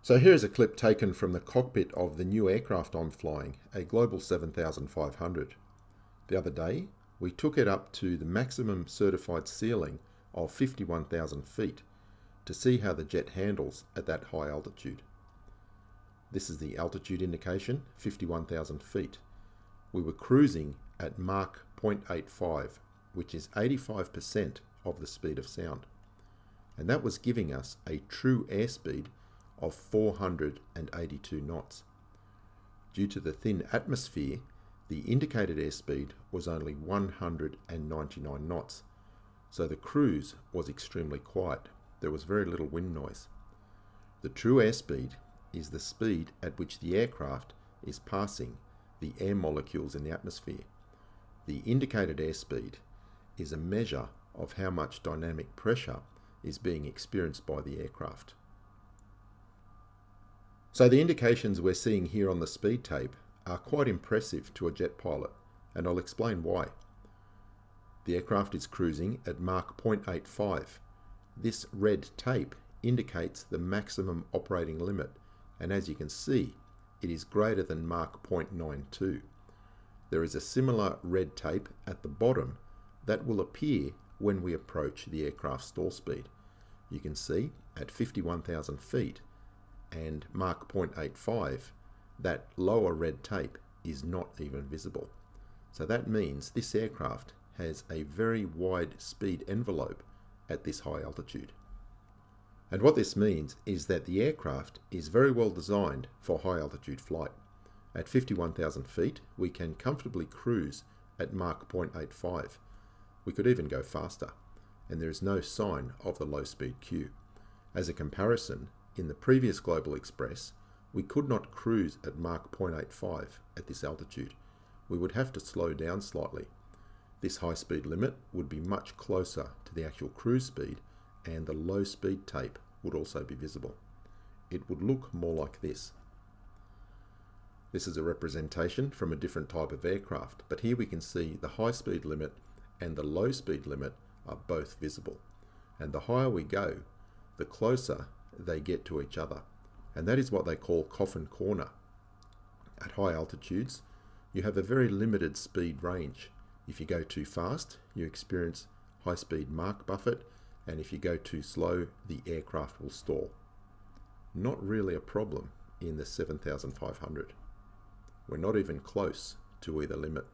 So here is a clip taken from the cockpit of the new aircraft I'm flying, a Global 7500. The other day, we took it up to the maximum certified ceiling of 51,000 feet to see how the jet handles at that high altitude. This is the altitude indication, 51,000 feet. We were cruising at Mach 0.85, which is 85% of the speed of sound. And that was giving us a true airspeed of 482 knots. Due to the thin atmosphere, the indicated airspeed was only 199 knots. So the cruise was extremely quiet. There was very little wind noise. The true airspeed is the speed at which the aircraft is passing the air molecules in the atmosphere. The indicated airspeed is a measure of how much dynamic pressure is being experienced by the aircraft. So the indications we're seeing here on the speed tape are quite impressive to a jet pilot, and I'll explain why. The aircraft is cruising at Mach 0.85. This red tape indicates the maximum operating limit, and as you can see, it is greater than Mach 0.92. There is a similar red tape at the bottom that will appear when we approach the aircraft stall speed. You can see at 51,000 feet and Mach 0.85, that lower red tape is not even visible. So that means this aircraft has a very wide speed envelope at this high altitude. And what this means is that the aircraft is very well designed for high altitude flight. At 51,000 feet, we can comfortably cruise at Mach 0.85. We could even go faster, and there is no sign of the low speed queue. As a comparison, in the previous Global Express, we could not cruise at Mach 0.85 at this altitude. We would have to slow down slightly. This high speed limit would be much closer to the actual cruise speed, and the low speed tape would also be visible. It would look more like this. This is a representation from a different type of aircraft, but here we can see the high speed limit and the low speed limit are both visible. And the higher we go, the closer they get to each other. And that is what they call coffin corner. At high altitudes, you have a very limited speed range. If you go too fast, you experience high speed Mach buffet, and if you go too slow, the aircraft will stall. Not really a problem in the 7500. We're not even close to either limit.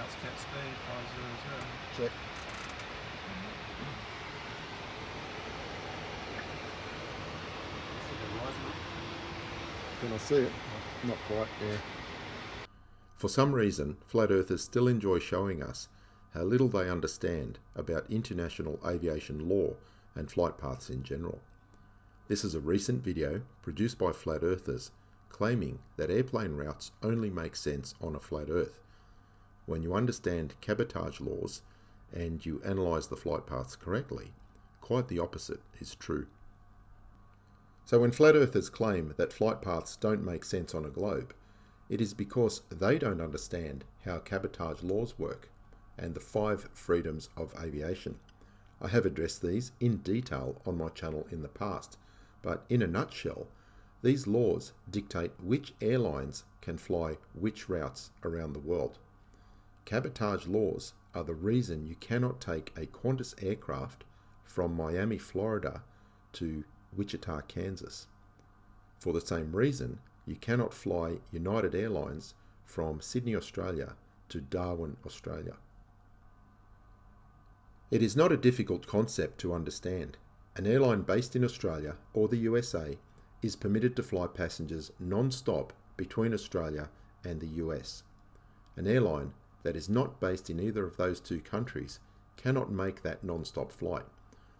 That's cat speed 500. Check. Can I see it? Not quite, yeah. For some reason, flat earthers still enjoy showing us how little they understand about international aviation law and flight paths in general. This is a recent video produced by flat earthers claiming that airplane routes only make sense on a flat earth. When you understand cabotage laws and you analyse the flight paths correctly, quite the opposite is true. So when flat earthers claim that flight paths don't make sense on a globe, it is because they don't understand how cabotage laws work and the 5 freedoms of aviation. I have addressed these in detail on my channel in the past, but in a nutshell, these laws dictate which airlines can fly which routes around the world. Cabotage laws are the reason you cannot take a Qantas aircraft from Miami, Florida to Wichita, Kansas. For the same reason, you cannot fly United Airlines from Sydney, Australia to Darwin, Australia. It is not a difficult concept to understand. An airline based in Australia or the USA is permitted to fly passengers non-stop between Australia and the US. An airline that is not based in either of those two countries cannot make that non-stop flight.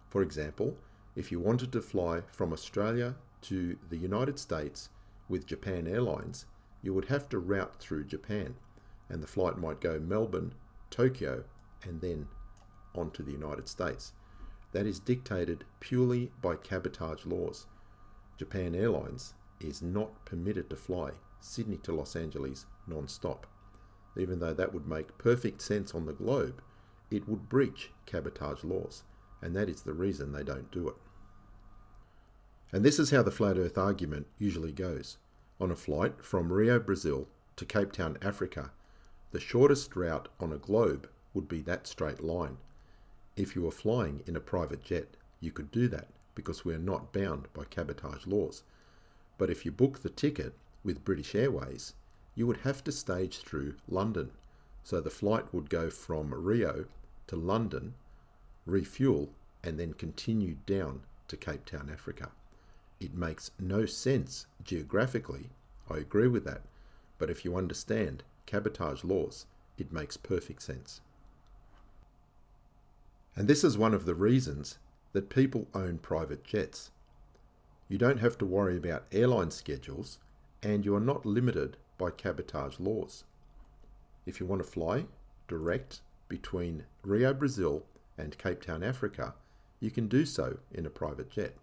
For example, if you wanted to fly from Australia to the United States with Japan Airlines, you would have to route through Japan, and the flight might go Melbourne, Tokyo, and then on to the United States. that is dictated purely by cabotage laws. Japan Airlines is not permitted to fly Sydney to Los Angeles non-stop. Even though that would make perfect sense on the globe, it would breach cabotage laws, and that is the reason they don't do it. And this is how the flat earth argument usually goes. On a flight from Rio, Brazil to Cape Town, Africa, the shortest route on a globe would be that straight line. If you were flying in a private jet, you could do that because we are not bound by cabotage laws. But if you book the ticket with British Airways, you would have to stage through London. So the flight would go from Rio to London, refuel, and then continue down to Cape Town, Africa. It makes no sense geographically, I agree with that, but if you understand cabotage laws, it makes perfect sense. And this is one of the reasons that people own private jets. You don't have to worry about airline schedules, and you are not limited by cabotage laws. If you want to fly direct between Rio, Brazil and Cape Town, Africa, you can do so in a private jet.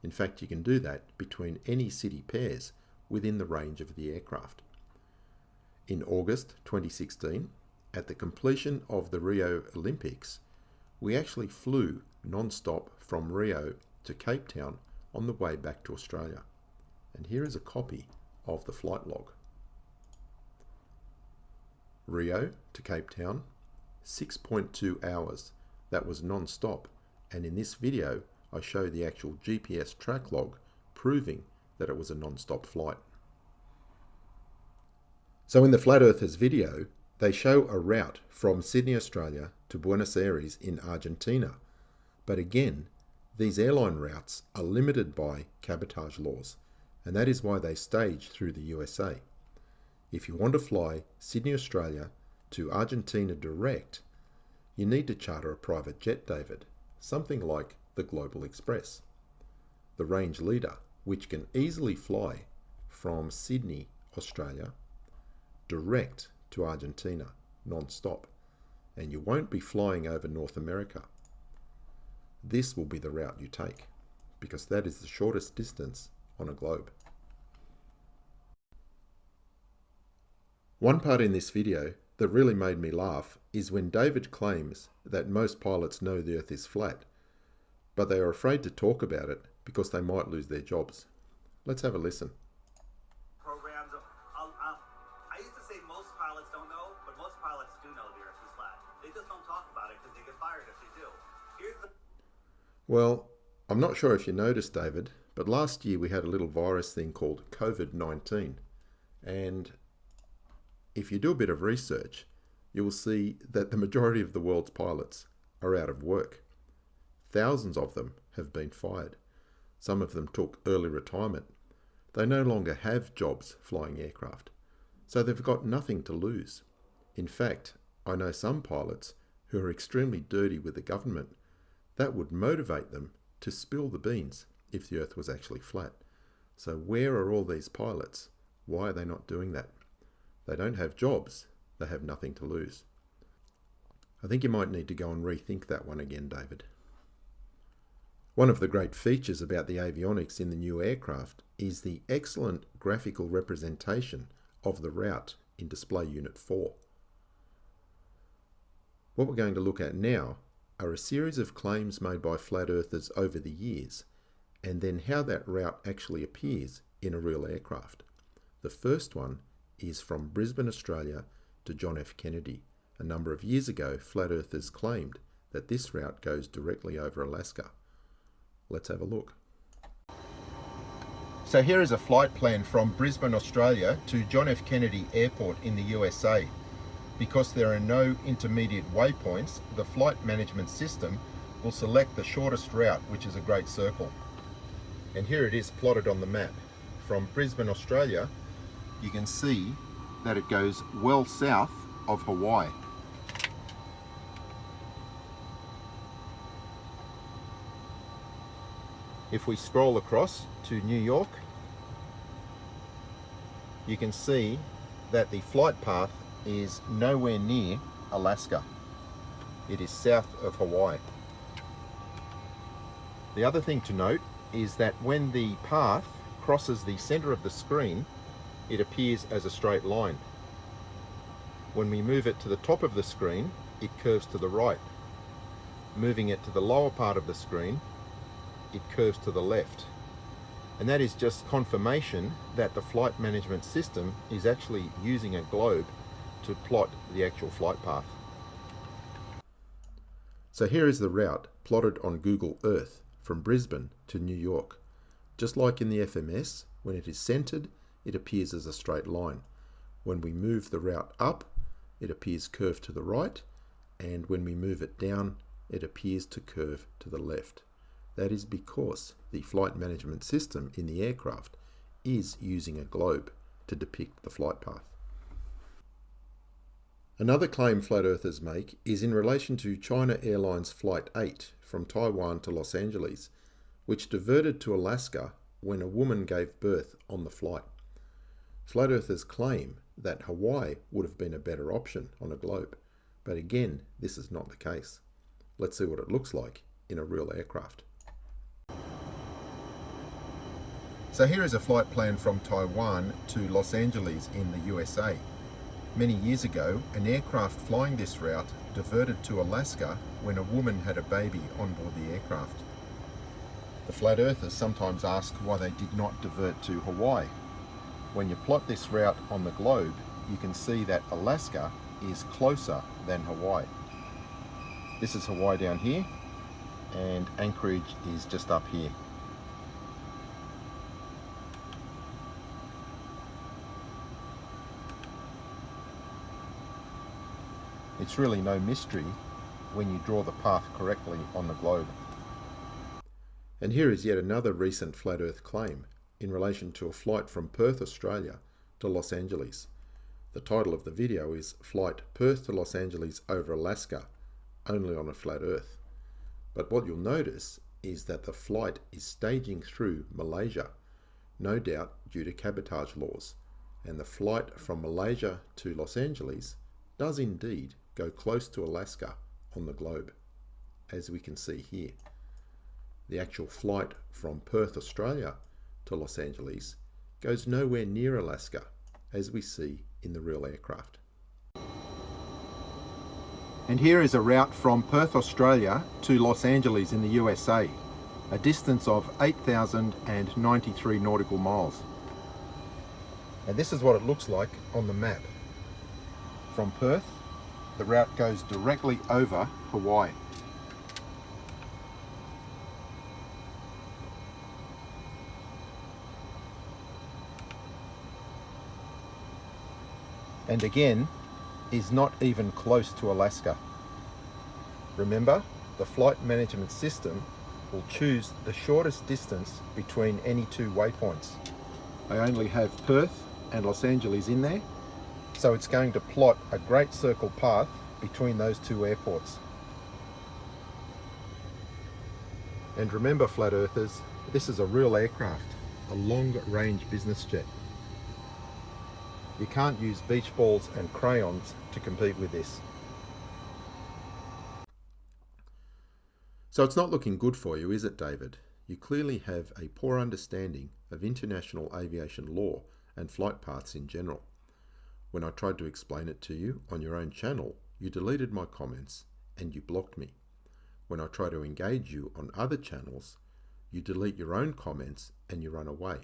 In fact, you can do that between any city pairs within the range of the aircraft. In August 2016, at the completion of the Rio Olympics, we actually flew non-stop from Rio to Cape Town on the way back to Australia. And here is a copy of the flight log. Rio to Cape Town, 6.2 hours. That was non-stop. And in this video, I show the actual GPS track log proving that it was a non-stop flight. So in the Flat Earthers video, they show a route from Sydney, Australia to Buenos Aires in Argentina. But again, these airline routes are limited by cabotage laws, and that is why they stage through the USA. If you want to fly Sydney, Australia to Argentina direct, you need to charter a private jet, David, something like the Global Express, the range leader, which can easily fly from Sydney, Australia, direct to Argentina, non-stop, and you won't be flying over North America. This will be the route you take, because that is the shortest distance on a globe. One part in this video that really made me laugh is when David claims that most pilots know the Earth is flat, but they are afraid to talk about it because they might lose their jobs. Let's have a listen. Programs. I used to say most pilots don't know, but most pilots do know the Earth is flat. They just don't talk about it because they get fired if they do. Well, I'm not sure if you noticed, David, but last year we had a little virus thing called COVID-19. And if you do a bit of research, you will see that the majority of the world's pilots are out of work. Thousands of them have been fired. Some of them took early retirement. They no longer have jobs flying aircraft, so they've got nothing to lose. In fact, I know some pilots who are extremely dirty with the government. That would motivate them to spill the beans if the Earth was actually flat. So where are all these pilots? Why are they not doing that? They don't have jobs. They have nothing to lose. I think you might need to go and rethink that one again, David. One of the great features about the avionics in the new aircraft is the excellent graphical representation of the route in Display Unit 4. What we're going to look at now are a series of claims made by flat earthers over the years, and then how that route actually appears in a real aircraft. The first one is from Brisbane, Australia to John F. Kennedy. A number of years ago, flat earthers claimed that this route goes directly over Alaska. Let's have a look. So here is a flight plan from Brisbane, Australia to John F. Kennedy Airport in the USA. Because there are no intermediate waypoints, the flight management system will select the shortest route, which is a great circle. And here it is plotted on the map. From Brisbane, Australia, you can see that it goes well south of Hawaii. If we scroll across to New York, you can see that the flight path is nowhere near Alaska. It is south of Hawaii. The other thing to note is that when the path crosses the center of the screen, it appears as a straight line. When we move it to the top of the screen, it curves to the right. Moving it to the lower part of the screen, it curves to the left. And that is just confirmation that the flight management system is actually using a globe to plot the actual flight path. So here is the route plotted on Google Earth from Brisbane to New York. Just like in the FMS, when it is centered, it appears as a straight line. When we move the route up, it appears curved to the right, and when we move it down, it appears to curve to the left. That is because the flight management system in the aircraft is using a globe to depict the flight path. Another claim flat earthers make is in relation to China Airlines Flight 8 from Taiwan to Los Angeles, which diverted to Alaska when a woman gave birth on the flight. Flat earthers claim that Hawaii would have been a better option on a globe, but again, this is not the case. Let's see what it looks like in a real aircraft. So here is a flight plan from Taiwan to Los Angeles in the USA. Many years ago, an aircraft flying this route diverted to Alaska when a woman had a baby on board the aircraft. The flat earthers sometimes ask why they did not divert to Hawaii. When you plot this route on the globe, you can see that Alaska is closer than Hawaii. This is Hawaii down here, and Anchorage is just up here. It's really no mystery when you draw the path correctly on the globe. And here is yet another recent flat earth claim in relation to a flight from Perth, Australia to Los Angeles. The title of the video is Flight Perth to Los Angeles over Alaska, only on a flat earth. But what you'll notice is that the flight is staging through Malaysia, no doubt due to cabotage laws, and the flight from Malaysia to Los Angeles does indeed go close to Alaska on the globe, as we can see here. The actual flight from Perth, Australia to Los Angeles goes nowhere near Alaska, as we see in the real aircraft. And here is a route from Perth, Australia to Los Angeles in the USA, a distance of 8,093 nautical miles. And this is what it looks like on the map. From Perth, the route goes directly over Hawaii. And again, is not even close to Alaska. Remember, the flight management system will choose the shortest distance between any two waypoints. I only have Perth and Los Angeles in there, so it's going to plot a great circle path between those two airports. And remember, flat earthers, this is a real aircraft, a long-range business jet. You can't use beach balls and crayons to compete with this. So it's not looking good for you, is it, David? You clearly have a poor understanding of international aviation law and flight paths in general. When I tried to explain it to you on your own channel, you deleted my comments and you blocked me. When I try to engage you on other channels, you delete your own comments and you run away.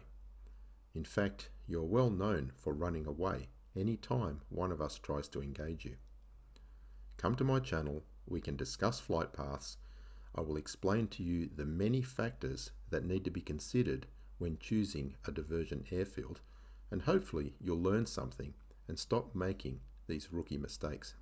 In fact, you're well known for running away any time one of us tries to engage you. Come to my channel, we can discuss flight paths. I will explain to you the many factors that need to be considered when choosing a diversion airfield, and hopefully you'll learn something and stop making these rookie mistakes.